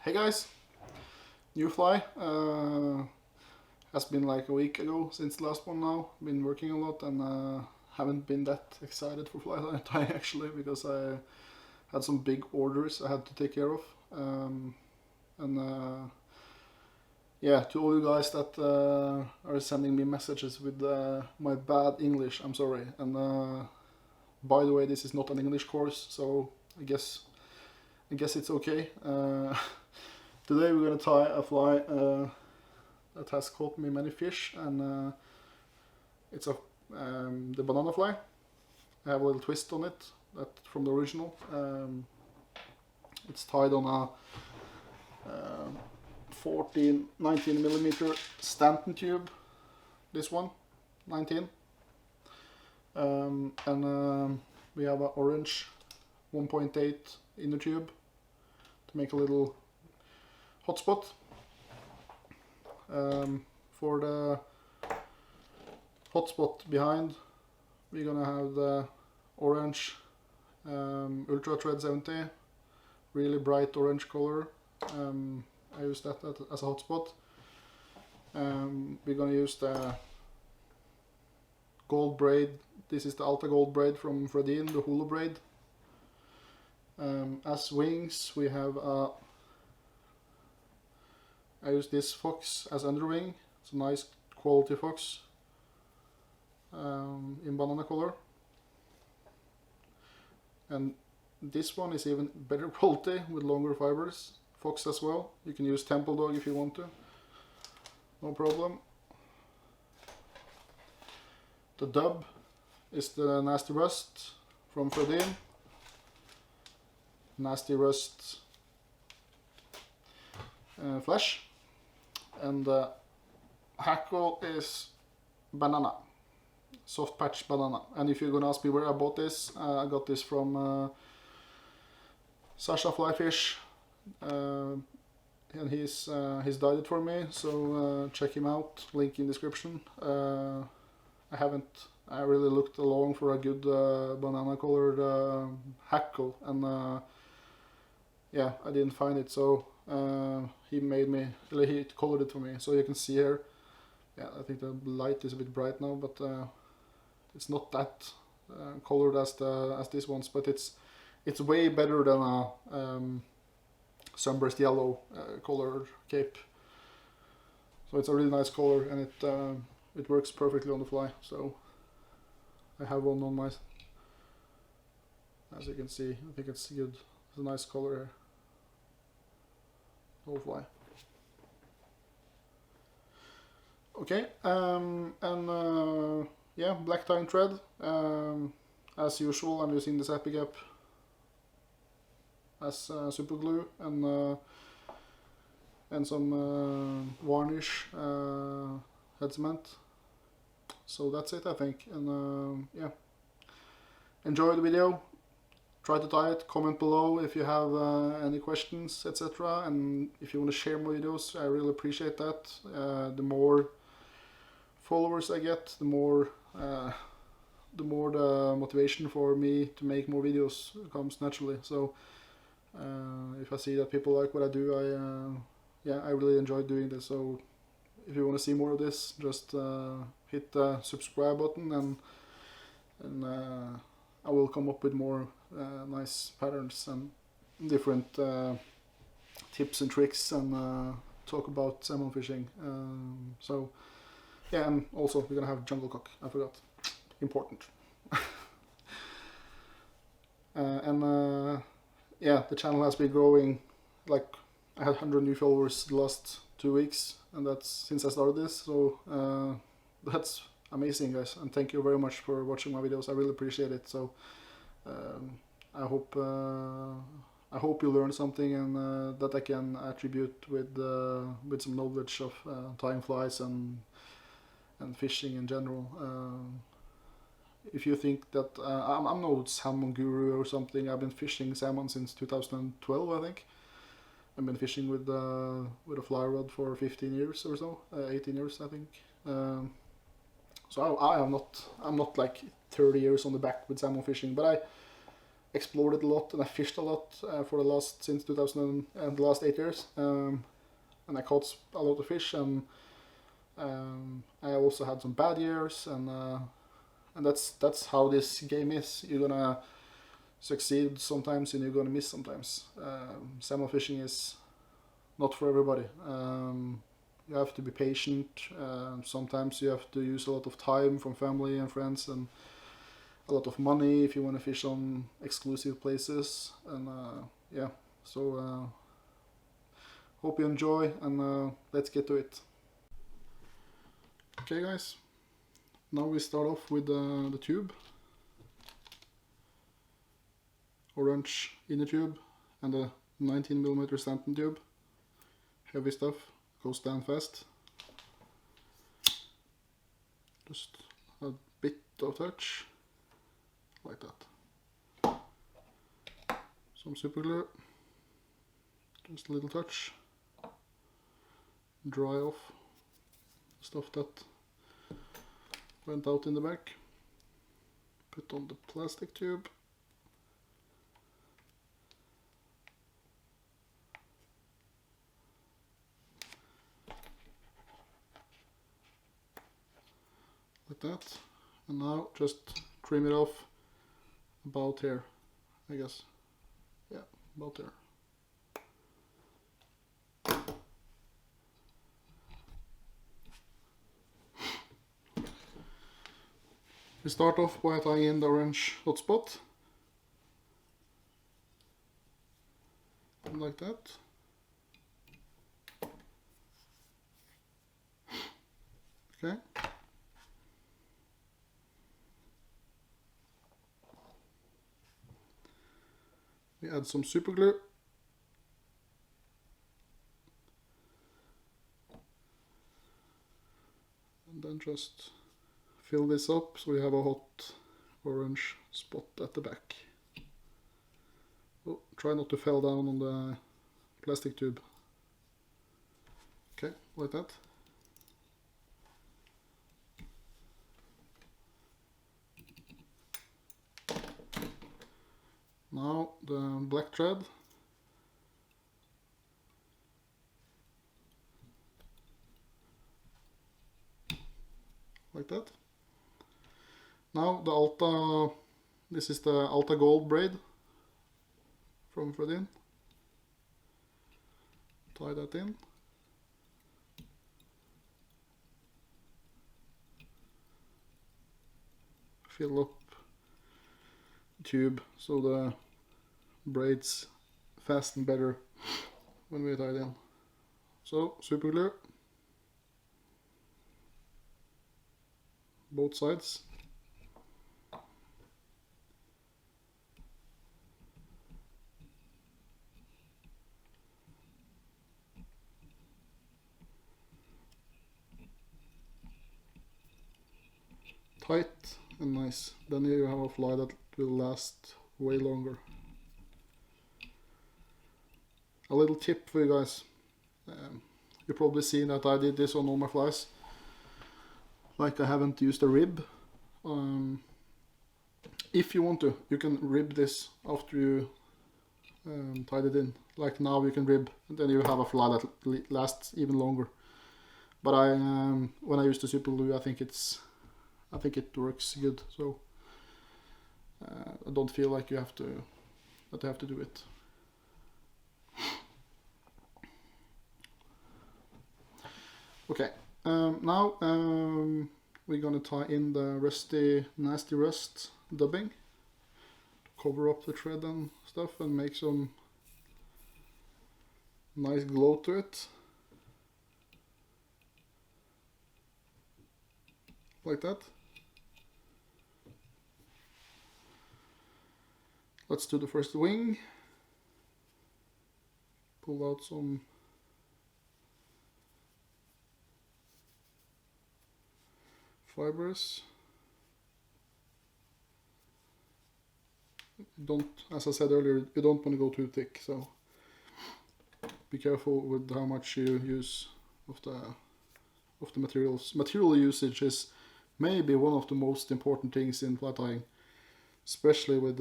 Hey guys, new fly. Has been like a week ago since the last one now. Been working a lot and haven't been that excited for fly tying actually because I had some big orders I had to take care of. Yeah, to all you guys that are sending me messages with my bad English, I'm sorry. And by the way, this is not an English course, so I guess it's okay. Today we're gonna tie a fly that has caught me many fish, and it's the banana fly. I have a little twist on it that from the original. It's tied on a 19 millimeter stanton tube. This one, 19, and we have an orange 1.8 inner tube to make a little hotspot. For the hotspot behind, we're gonna have the orange Ultra Thread 70, really bright orange color. I use that as a hotspot. We're gonna use the gold braid. This is the Alta gold braid from Fradin, the holo braid. As wings, we have I use this fox as underwing. It's a nice quality fox in banana color. And this one is even better quality with longer fibers. Fox as well. You can use temple dog if you want to. No problem. The dub is the nasty rust from Fradin. Nasty rust flesh. And the hackle is banana, soft patch banana. And if you're gonna ask me where I bought this, I got this from Sasha Flyfish, and he's dyed it for me. So check him out. Link in description. I really looked along for a good banana colored hackle, and yeah, I didn't find it. So he colored it for me, so you can see here. Yeah, I think the light is a bit bright now, but it's not that colored as this one's, but it's way better than a sunburst yellow color cape. So it's a really nice color, and it works perfectly on the fly. So I have one on my, as you can see, I think it's good. It's a nice color here. Whole fly. Okay, yeah, black tying thread. As usual, I'm using this Epic Gap as super glue and some varnish head cement. So that's it, I think. And yeah, enjoy the video. Try to tie it. Comment below if you have any questions, etc. And if you want to share my videos, I really appreciate that. The more followers I get, the more the motivation for me to make more videos comes naturally. So if I see that people like what I do, yeah, I really enjoy doing this. So if you want to see more of this, just hit the subscribe button, and I will come up with more nice patterns and different tips and tricks, and talk about salmon fishing. So yeah, and also we're gonna have jungle cock. I forgot, important. Yeah, the channel has been growing. Like, I had 100 new followers the last 2 weeks, and that's since I started this. So that's amazing, guys, and thank you very much for watching my videos. I really appreciate it. So I hope you learned something, and that I can attribute with some knowledge of tying flies and fishing in general. If you think that I'm no salmon guru or something, I've been fishing salmon since 2012, I think. I've been fishing with a fly rod for 15 years or so, 18 years, I think. So I'm not like 30 years on the back with salmon fishing, but explored it a lot, and I fished a lot for the last, since 2000 and the last 8 years, and I caught a lot of fish, and I also had some bad years, and that's how this game is. You're gonna succeed sometimes and you're gonna miss sometimes. Salmon fishing is not for everybody. You have to be patient. Sometimes you have to use a lot of time from family and friends, and a lot of money if you want to fish on exclusive places. And yeah, so hope you enjoy, and let's get to it. Okay guys, now we start off with the tube. Orange inner tube and a 19mm stanton tube. Heavy stuff, goes down fast. Just a bit of touch, like that. Some super glue, just a little touch. Dry off stuff that went out in the back. Put on the plastic tube. Like that. And now just trim it off about here, I guess. Yeah, about there. We start off by tying in the orange hotspot, like that. Okay. We add some super glue. And then just fill this up so we have a hot orange spot at the back. Oh, try not to fall down on the plastic tube. Okay, like that. Now the black thread. Like that. Now the Alta, this is the Alta gold braid from Fredin. Tie that in. Fill up the tube so the braids fasten better when we tie it in. So super glue, both sides. Tight and nice. Then you have a fly that will last way longer. A little tip for you guys. You've probably seen that I did this on all my flies. Like, I haven't used a rib. If you want to, you can rib this after you tied it in. Like now you can rib, and then you have a fly that lasts even longer. But when I use the super glue, I think it works good. So I don't feel like you have to do it. Okay, now we're gonna tie in the rusty, nasty rust dubbing to cover up the thread and stuff and make some nice glow to it. Like that. Let's do the first wing. Pull out some fibers. Don't, as I said earlier, you don't want to go too thick, so be careful with how much you use of the materials. Material usage is maybe one of the most important things in fly tying, especially with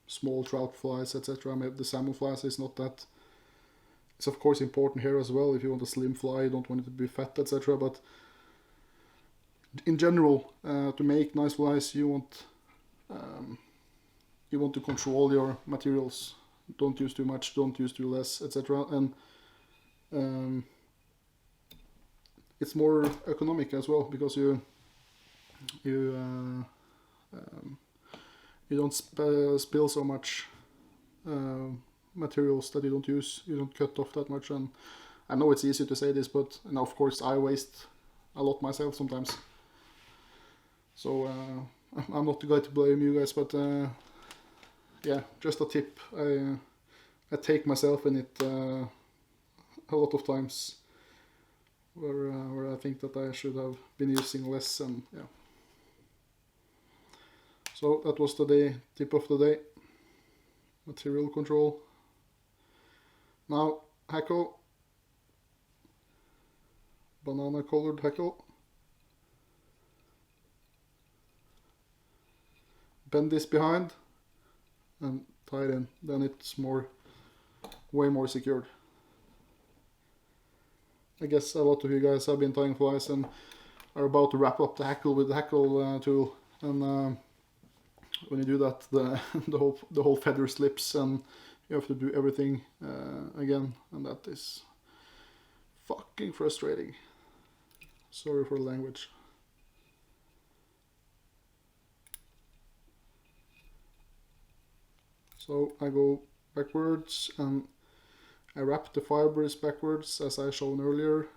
small trout flies, etc. Maybe the salmon flies is not that. It's of course important here as well. If you want a slim fly, you don't want it to be fat, etc. But in general, to make nice flies, you want to control your materials. Don't use too much, don't use too less, etc. And it's more economic as well, because you don't spill so much materials that you don't use. You don't cut off that much. And I know it's easy to say this, but and of course I waste a lot myself sometimes. So I'm not the guy to blame you guys, but yeah, just a tip. I take myself in it a lot of times, where I think that I should have been using less, and yeah. So that was the tip of the day. Material control. Now hackle. Banana colored hackle. Bend this behind and tie it in. Then it's way more secured. I guess a lot of you guys have been tying flies and are about to wrap up the hackle with the hackle tool, and when you do that, the whole feather slips and you have to do everything again, and that is fucking frustrating. Sorry for the language. So I go backwards and I wrap the fibers backwards as I shown earlier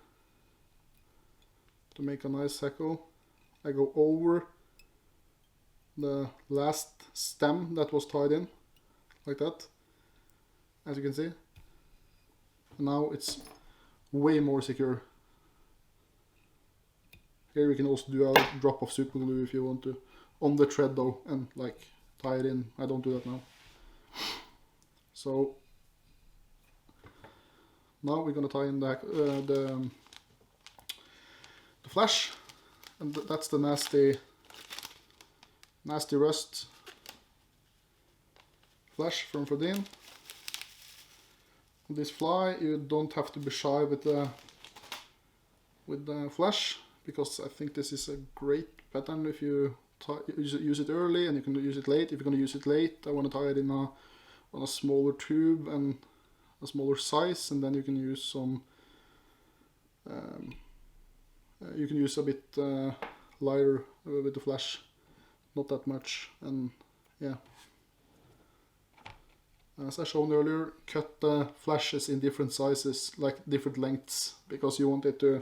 to make a nice hackle. I go over the last stem that was tied in, like that, as you can see. And now it's way more secure. Here we can also do a drop of super glue if you want to, on the thread though, and like tie it in. I don't do that now. So now we're gonna tie in the flash, and that's the nasty rust flash from Frodin. This fly, you don't have to be shy with the flash, because I think this is a great pattern if you use it early, and you can use it late. If you're going to use it late, I want to tie it in on a smaller tube and a smaller size, and then you can use some you can use a bit lighter with the flash, not that much. And yeah, as I shown earlier, cut the flashes in different sizes, like different lengths, because you want it to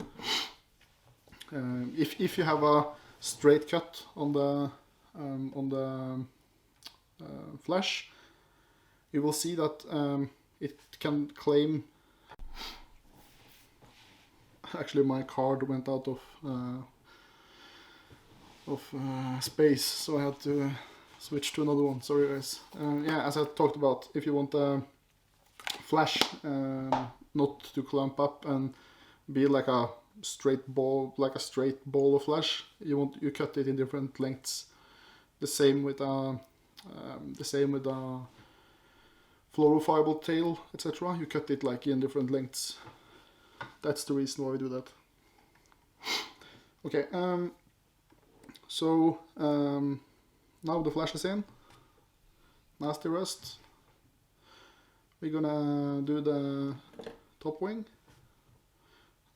if you have a straight cut on the flash, you will see that it can claim. Actually, my card went out of space, so I had to switch to another one. Sorry guys. Yeah, as I talked about, if you want a flash not to clump up and be like a straight ball of flash, you cut it in different lengths. The same with a fluorofiber tail, etc. You cut it like in different lengths. That's the reason why we do that. Okay, so now the flash is in. Nasty rust. We're gonna do the top wing.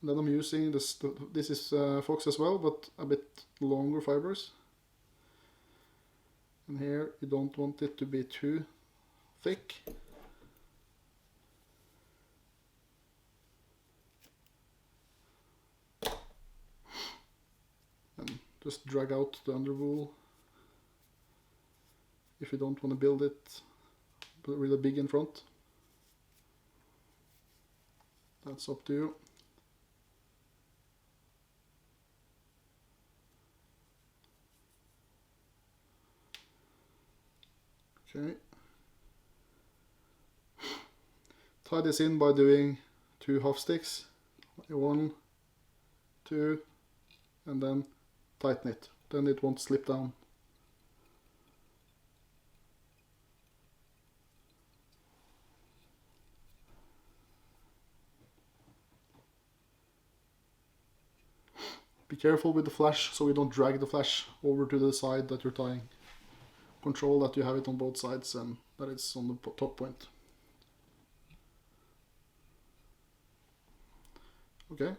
And then I'm using this is Fox as well, but a bit longer fibers. And here you don't want it to be too thick. And just drag out the underwool if you don't want to build it really big in front. That's up to you. Okay. Tie this in by doing 2 half sticks. 1, 2, and then tighten it. Then it won't slip down. Be careful with the flash so you don't drag the flash over to the side that you're tying. Control that you have it on both sides and that it's on the top point. Okay.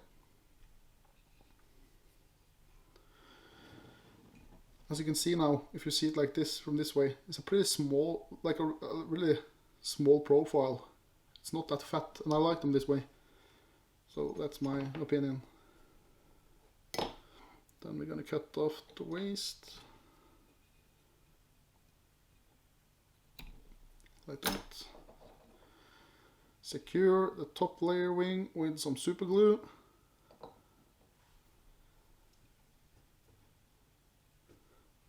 As you can see now, if you see it like this from this way, it's a pretty small, like a really small profile. It's not that fat, and I like them this way. So that's my opinion. Then we're gonna cut off the waist. Like that. Secure the top layer wing with some super glue.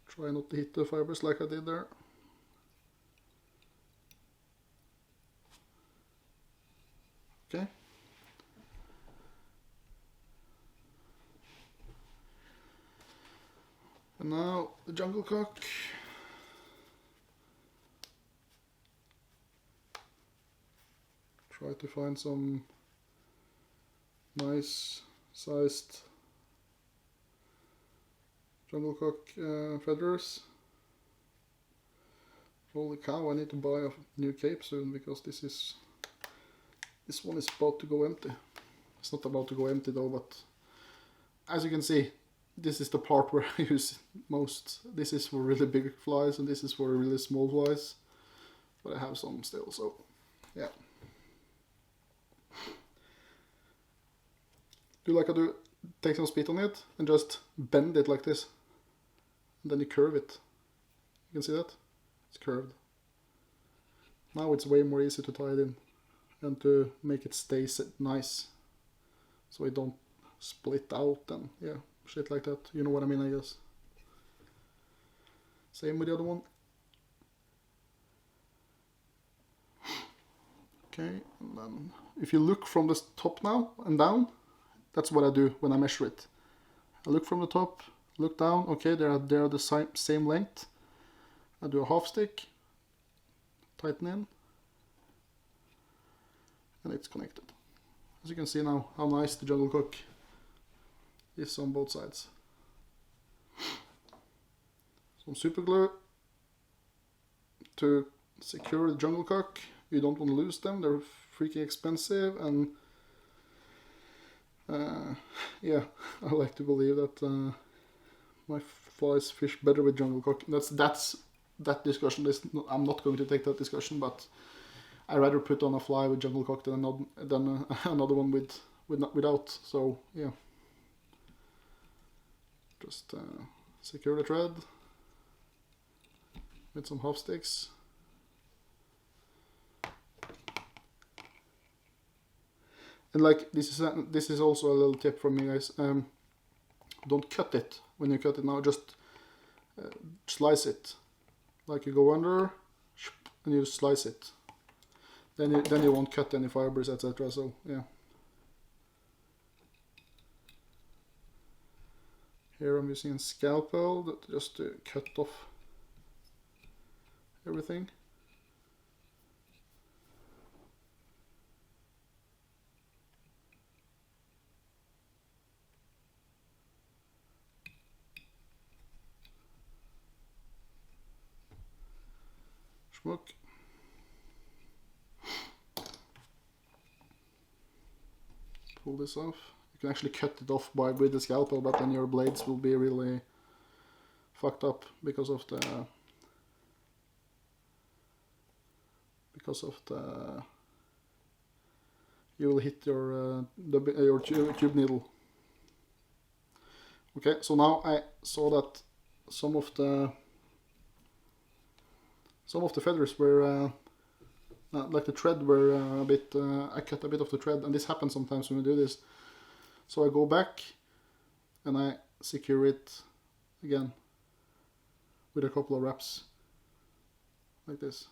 Try not to hit the fibers like I did there. Okay. And now the jungle cock. Try to find some nice sized jungle cock feathers. Holy cow, I need to buy a new cape soon because this one is about to go empty. It's not about to go empty though, but as you can see, this is the part where I use most. This is for really big flies and this is for really small flies. But I have some still, so yeah. Do like I do, take some spit on it and just bend it like this. And then you curve it. You can see that? It's curved. Now it's way more easy to tie it in and to make it stay nice. So it don't split out and yeah, shit like that. You know what I mean, I guess. Same with the other one. Okay, and then if you look from the top now and down, that's what I do when I measure it. I look from the top, look down, okay, they are the same length. I do a half stick, tighten in, and it's connected. As you can see now, how nice the jungle cock is on both sides. Some super glue to secure the jungle cock. You don't want to lose them, they're freaking expensive, and yeah, I like to believe that my flies fish better with jungle cock. That discussion is I'm not going to take that discussion, but I rather put on a fly with jungle cock than another one without. So yeah, just secure the thread with some half sticks. And like this is also a little tip from me, guys. Don't cut it when you cut it now. Just slice it. Like you go under and you slice it. Then you won't cut any fibers, etc. So yeah. Here I'm using a scalpel just to cut off everything. Schmuck. Pull this off. You can actually cut it off with the scalpel, but then your blades will be really fucked up because of the you will hit your tube needle. Okay, so now I saw that some of the feathers were like the thread were a bit. I cut a bit of the thread, and this happens sometimes when we do this. So I go back and I secure it again with a couple of wraps like this.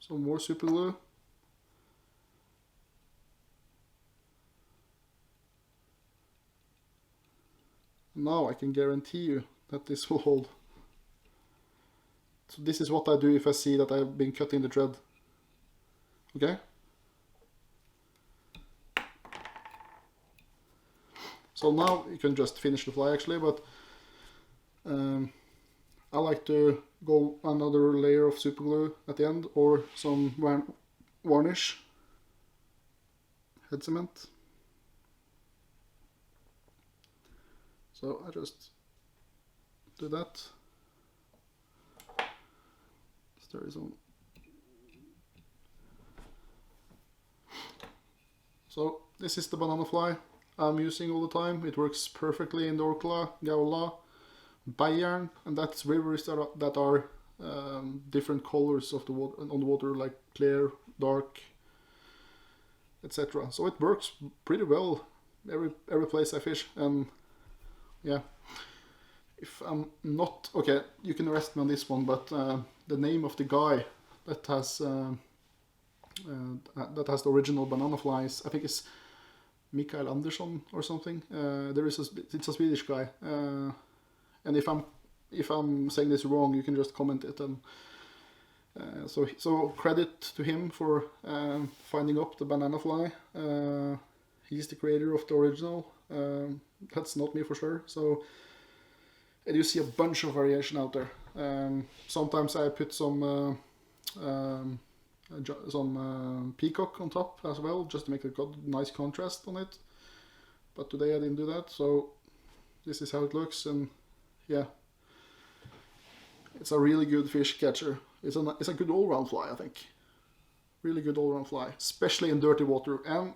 Some more super glue. Now I can guarantee you that this will hold. So this is what I do if I see that I've been cutting the thread. Okay? So now you can just finish the fly actually, but I like to go another layer of super glue at the end, or some varnish, head cement. So I just do that. There is on. So this is the banana fly I'm using all the time. It works perfectly in the Orkla, Gaula, Bayern, and that's rivers that are different colors of the water on the water, like clear, dark, etc. So it works pretty well every place I fish. And yeah, if I'm not okay, you can arrest me on this one, but the name of the guy that has the original banana flies, I think it's Mikael Andersson or something. It's a Swedish guy, and if I'm saying this wrong, you can just comment it. And so credit to him for finding up the banana fly. He's the creator of the original. That's not me for sure. So, and you see a bunch of variation out there. Sometimes I put some peacock on top as well, just to make a nice contrast on it. But today I didn't do that, so this is how it looks. And yeah, it's a really good fish catcher. It's a good all-round fly, I think. Really good all-round fly, especially in dirty water. And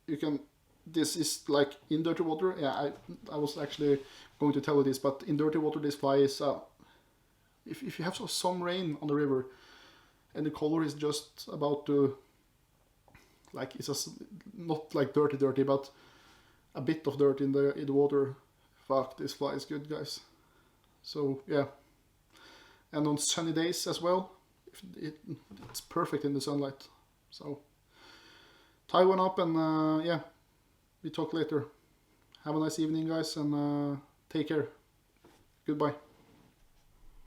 you can. This is like in dirty water. Yeah, I was actually going to tell you this, but in dirty water, this fly is. If you have some rain on the river, and the color is just about to, like, it's just not like dirty, but a bit of dirt in the water. Fuck, this fly is good, guys. So yeah, and on sunny days as well, it's perfect in the sunlight. So tie one up, and yeah, we talk later. Have a nice evening, guys, and take care. Goodbye.